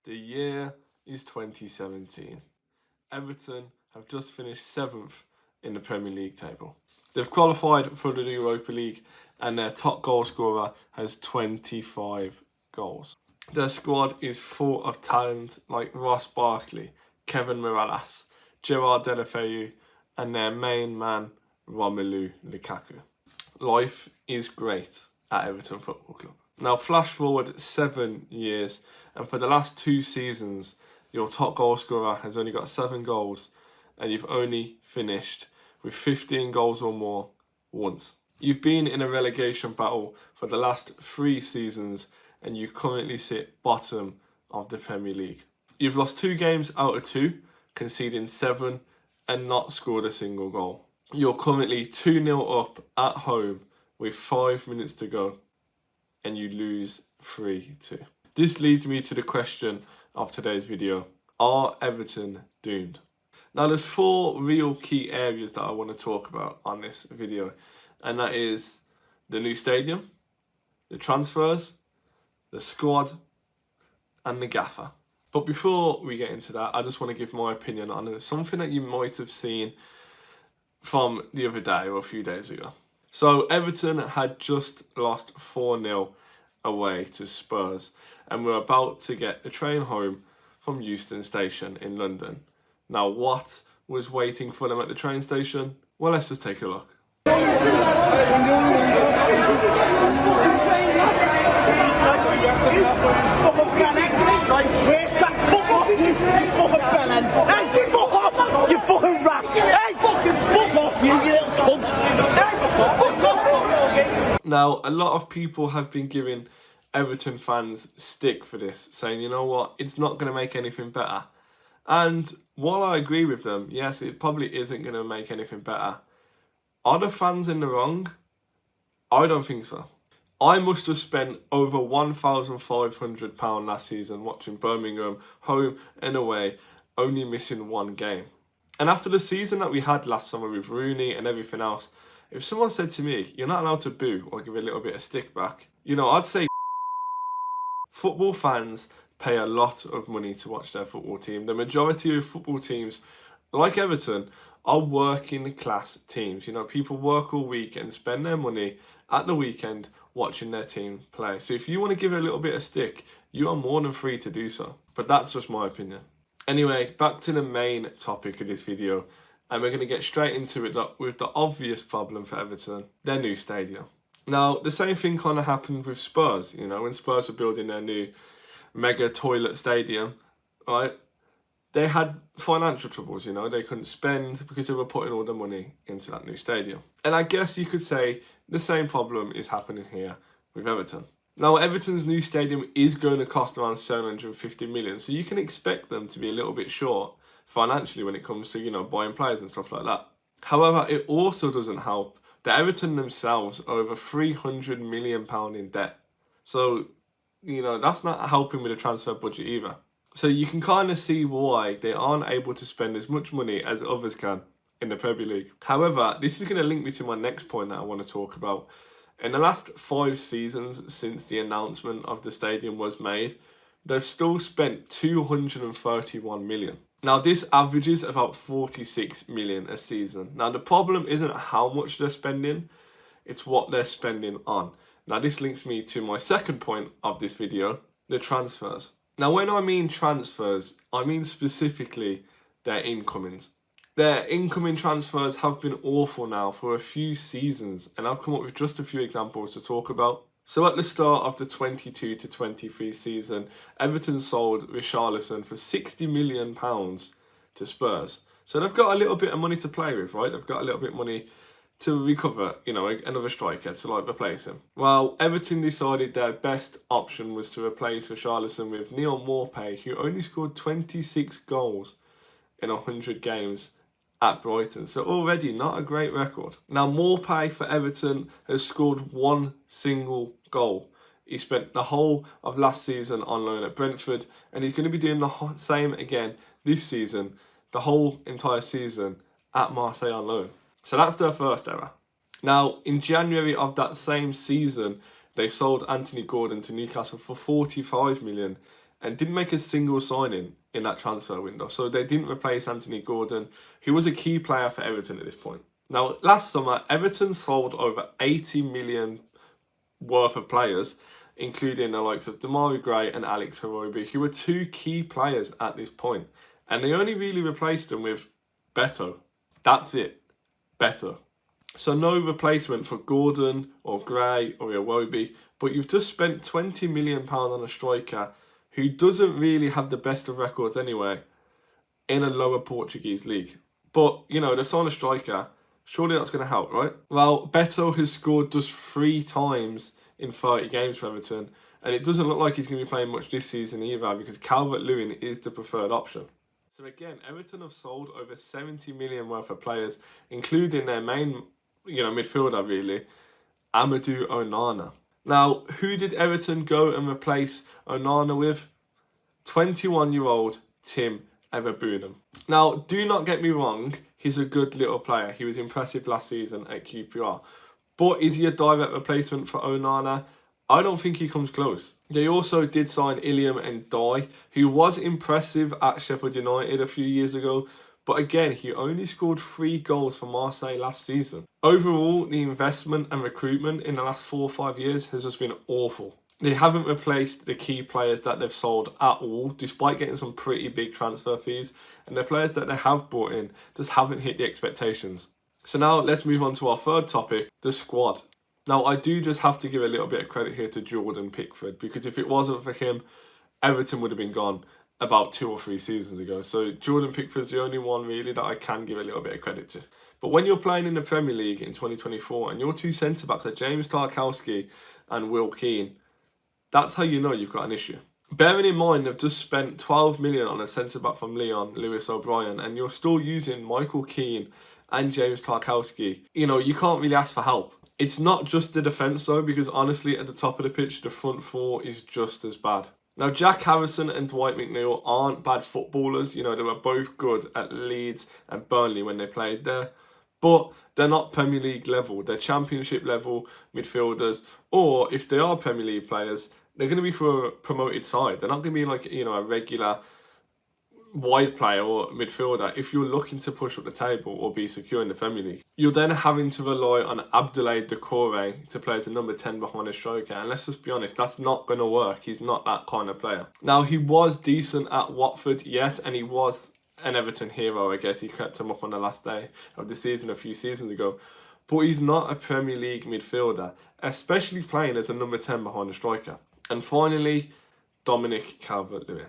The year is 2017. Everton have just finished 7th in the Premier League table. They've qualified for the Europa League and their top goal scorer has 25 goals. Their squad is full of talent like Ross Barkley, Kevin Mirallas, Gerard Deulofeu and their main man Romelu Lukaku. Life is great at Everton Football Club. Now flash forward 7 years and for the last 2 seasons your top goal scorer has only got 7 goals and you've only finished with 15 goals or more once. You've been in a relegation battle for the last 3 seasons and you currently sit bottom of the Premier League. You've lost 2 games out of 2, conceding 7 and not scored a single goal. You're currently 2-0 up at home with 5 minutes to go and you lose 3-2. This leads me to the question of today's video. Are Everton doomed? Now there's 4 real key areas that I want to talk about on this video, and that is the new stadium, the transfers, the squad and the gaffer. But before we get into that, I just want to give my opinion on something that you might have seen from the other day or a few days ago. So Everton had just lost 4-0 away to Spurs and were about to get the train home from Euston Station in London. Now what was waiting for them at the train station? Well, let's just take a look. Now, a lot of people have been giving Everton fans stick for this, saying, you know what, it's not going to make anything better. And while I agree with them, yes, it probably isn't going to make anything better. Are the fans in the wrong? I don't think so. I must have spent over £1,500 last season watching Birmingham home and away, only missing 1 game. And after the season that we had last summer with Rooney and everything else, if someone said to me, you're not allowed to boo or give a little bit of stick back, you know, I'd say football fans pay a lot of money to watch their football team. The majority of football teams, like Everton, are working class teams. You know, people work all week and spend their money at the weekend watching their team play. So if you want to give it a little bit of stick, you are more than free to do so. But that's just my opinion. Anyway, back to the main topic of this video. And we're going to get straight into it with the obvious problem for Everton, their new stadium. Now, the same thing kind of happened with Spurs. You know, when Spurs were building their new mega toilet stadium, right? They had financial troubles, you know. They couldn't spend because they were putting all the money into that new stadium. And I guess you could say the same problem is happening here with Everton. Now, Everton's new stadium is going to cost around 750 million. So you can expect them to be a little bit short financially when it comes to, you know, buying players and stuff like that. However, it also doesn't help that Everton themselves are over £300 million in debt. So, you know, that's not helping with the transfer budget either. So you can kind of see why they aren't able to spend as much money as others can in the Premier League. However, this is going to link me to my next point that I want to talk about. In the last 5 seasons since the announcement of the stadium was made, they've still spent 231 million. Now this averages about 46 million a season. Now the problem isn't how much they're spending, it's what they're spending on. Now this links me to my second point of this video, the transfers. Now when I mean transfers, I mean specifically their incomings. Their incoming transfers have been awful now for a few seasons, and I've come up with just a few examples to talk about. So at the start of the 22 to 23 season, Everton sold Richarlison for £60 million to Spurs. So they've got a little bit of money to play with, right? They've got a little bit of money to recover, you know, another striker to like replace him. Well, Everton decided their best option was to replace Richarlison with Neil Maupay, who only scored 26 goals in 100 games at Brighton. So already not a great record. Now Maupay for Everton has scored 1 single goal. He spent the whole of last season on loan at Brentford and he's going to be doing the same again this season, the whole entire season at Marseille on loan. So that's their first error. Now in January of that same season, they sold Anthony Gordon to Newcastle for 45 million and didn't make a single signing in that transfer window. So they didn't replace Anthony Gordon, who was a key player for Everton at this point. Now, last summer, Everton sold over 80 million worth of players, including the likes of Demarai Gray and Alex Iwobi, who were two key players at this point. And they only really replaced them with Beto. That's it. Beto. So no replacement for Gordon or Gray or Iwobi, but you've just spent £20 million on a striker who doesn't really have the best of records anyway in a lower Portuguese league. But, you know, they've signed a striker. Surely that's going to help, right? Well, Beto has scored just 3 times in 30 games for Everton, and it doesn't look like he's going to be playing much this season either, because Calvert-Lewin is the preferred option. So again, Everton have sold over 70 million worth of players, including their main, midfielder really, Amadou Onana. Now, who did Everton go and replace Onana with? 21-year-old Tim Eberbunam. Now, do not get me wrong, he's a good little player. He was impressive last season at QPR. But is he a direct replacement for Onana? I don't think he comes close. They also did sign Iliam Ndiaye, who was impressive at Sheffield United a few years ago, but again, he only scored 3 goals for Marseille last season. Overall, the investment and recruitment in the last 4 or 5 years has just been awful. They haven't replaced the key players that they've sold at all, despite getting some pretty big transfer fees, and the players that they have brought in just haven't hit the expectations. So now let's move on to our third topic, the squad. Now, I do just have to give a little bit of credit here to Jordan Pickford, because if it wasn't for him, Everton would have been gone about 2 or 3 seasons ago. So Jordan Pickford's the only one really that I can give a little bit of credit to. But when you're playing in the Premier League in 2024 and your 2 centre-backs are James Tarkowski and Will Keane, that's how you know you've got an issue. Bearing in mind they've just spent 12 million on a centre-back from Lyon, Lewis O'Brien, and you're still using Michael Keane and James Tarkowski, you can't really ask for help. It's not just the defence though, because honestly at the top of the pitch, the front 4 is just as bad. Now, Jack Harrison and Dwight McNeil aren't bad footballers. They were both good at Leeds and Burnley when they played there. But they're not Premier League level. They're Championship level midfielders. Or if they are Premier League players, they're going to be for a promoted side. They're not going to be like, a regular wide player or midfielder if you're looking to push up the table or be secure in the Premier League. You're then having to rely on Abdoulaye Doucouré to play as a number 10 behind a striker, and let's just be honest, that's not going to work. He's not that kind of player. Now, he was decent at Watford, yes, and he was an Everton hero, I guess. He kept him up on the last day of the season a few seasons ago, but he's not a Premier League midfielder, especially playing as a number 10 behind a striker. And finally, Dominic Calvert-Lewin.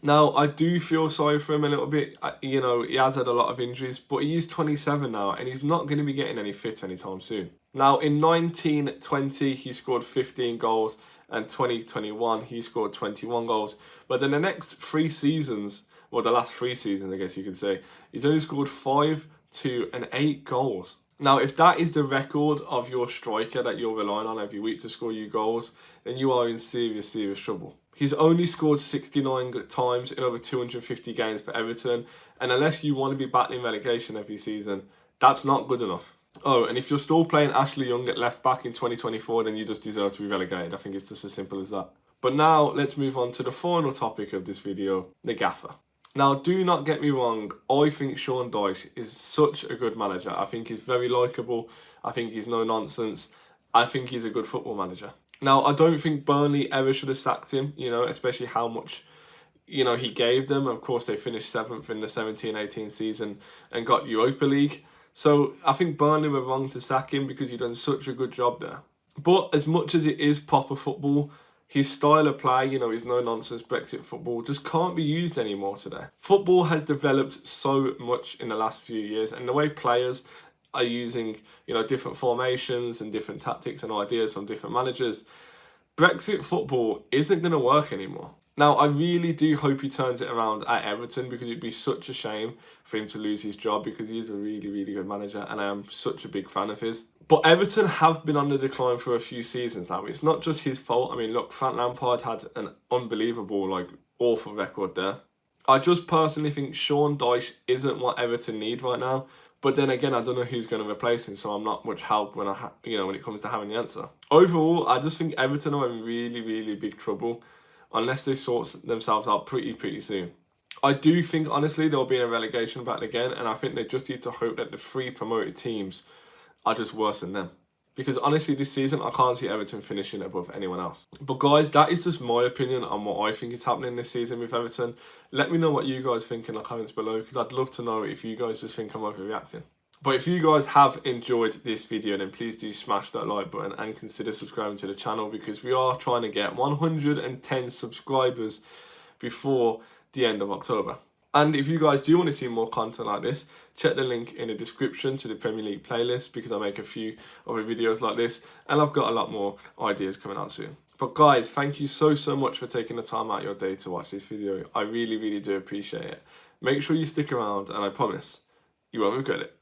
Now, I do feel sorry for him a little bit. He has had a lot of injuries, but he is 27 now, and he's not going to be getting any fit anytime soon. Now, in 1920, he scored 15 goals, and 2021, he scored 21 goals. But in the next 3 seasons, well, the last 3 seasons, I guess you could say, he's only scored 5, 2, and 8 goals. Now, if that is the record of your striker that you're relying on every week to score you goals, then you are in serious, serious trouble. He's only scored 69 times in over 250 games for Everton, and unless you want to be battling relegation every season, that's not good enough. Oh, and if you're still playing Ashley Young at left back in 2024, then you just deserve to be relegated. I think it's just as simple as that. But now, let's move on to the final topic of this video, the gaffer. Now, do not get me wrong, I think Sean Dyche is such a good manager. I think he's very likeable. I think he's no nonsense. I think he's a good football manager. Now, I don't think Burnley ever should have sacked him, especially how much, he gave them. Of course, they finished 7th in the 17-18 season and got Europa League. So I think Burnley were wrong to sack him because he's done such a good job there. But as much as it is proper football, his style of play, his no-nonsense Brexit football, just can't be used anymore today. Football has developed so much in the last few years, and the way players are using, different formations and different tactics and ideas from different managers, Brexit football isn't going to work anymore. Now, I really do hope he turns it around at Everton, because it'd be such a shame for him to lose his job, because he is a really, really good manager and I am such a big fan of his. But Everton have been on the decline for a few seasons now. It's not just his fault. I mean, look, Frank Lampard had an unbelievable, awful record there. I just personally think Sean Dyche isn't what Everton need right now. But then again, I don't know who's going to replace him, so I'm not much help when when it comes to having the answer. Overall, I just think Everton are in really, really big trouble. unless they sort themselves out pretty soon. I do think, honestly, they'll be in a relegation battle again, and I think they just need to hope that the 3 promoted teams are just worse than them. Because honestly, this season, I can't see Everton finishing above anyone else. But guys, that is just my opinion on what I think is happening this season with Everton. Let me know what you guys think in the comments below, because I'd love to know if you guys just think I'm overreacting. But if you guys have enjoyed this video, then please do smash that like button and consider subscribing to the channel, because we are trying to get 110 subscribers before the end of October. And if you guys do want to see more content like this, check the link in the description to the Premier League playlist, because I make a few other videos like this, and I've got a lot more ideas coming out soon. But guys, thank you so much for taking the time out of your day to watch this video. I really do appreciate it. Make sure you stick around, and I promise you won't regret it.